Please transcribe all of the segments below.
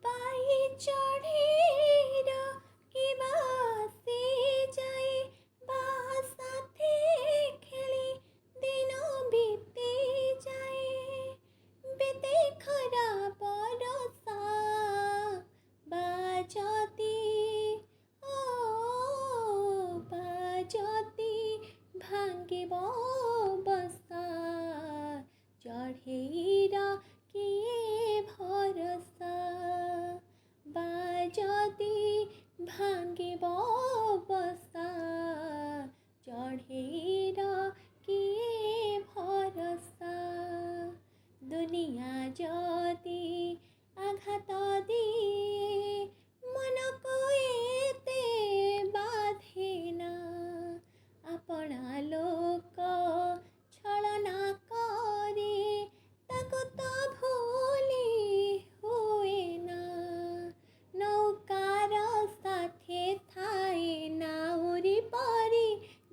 ପାଇ ଚଢ଼େଇର କିବା ସେ ଯାଏ ବା ସାଥେ ଖେଳି ଦିନ ବିତି ଯାଏ ବେତେ ଖରା ବରଷା ବାଜତି ବାଜତି ଭାଙ୍ଗିବ ବସା ଚଢ଼େଇର କିଏ ଭରସା ବାଜତି ଭାଙ୍ଗିବ ବସା ଚଢ଼େଇର କିଏ ଭରସା ଦୁନିଆ ଯଦି ଆଘାତ ଦିଏ ମନକୁ ଏତେ ବାଧେନା ଆପଣା ଲୋକ ଛଳନା କରି ତାକୁ ତ ଭୁଲି ହୁଏନା ନୌକାର ସାଥେ ଥାଏ ନାଉରି ପରି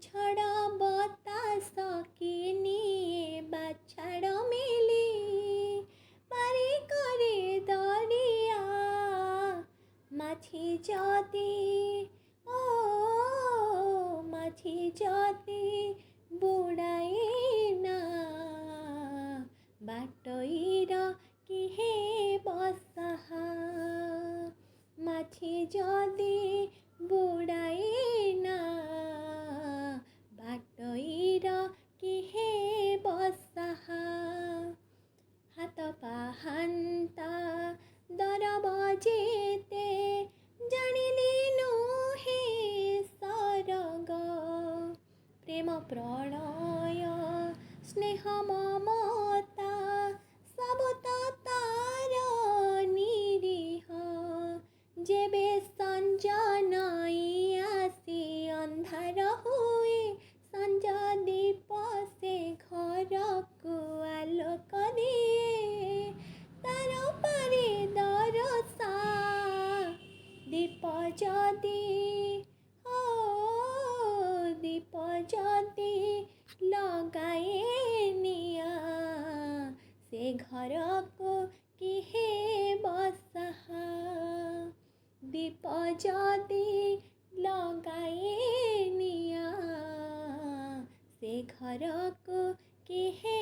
ଝଡ଼ ବତାସ କି ନିଏ ବାଛାଡ଼ ମିଲି ପାରି କରି ଦରିଆ ମାଛି ଯଦି ମାଛି ଯଦି ବୁଡ଼ାଏ ନା ବାଟୋଇର କିଏ ବସାହା ମାଛି ଯଦି ବୁଡ଼ାଏ ନା ବାଟୋଇର କିଏ ବସାହା ହାତ ପାହାନ୍ତା ଦରବ ଯେତେ ଜାଣିଲି ନୁହେଁ ସରଗ ପ୍ରେମ ପ୍ରଣୟ ସ୍ନେହ ମମତା ସବୁ ତ ତାର ନିରୀହ ଯେବେ ସଞ୍ଜ ନଈ ଆସି ଅନ୍ଧାର ହୁଏ ସଞ୍ଜ ଦୀପ ସେ ଘରକୁ ଆଲୋକ ଦିଏ ତାର ପାରି ଦରସା ଦୀପ ଯଦି ଦୀପ ଯଦି ଲଗାଏ ନିଆଁ ସେ ଘରକୁ କିଏ ବସାହା ଦୀପ ଯଦି ଲଗାଏ ନିଆଁ ସେ ଘରକୁ କିଏ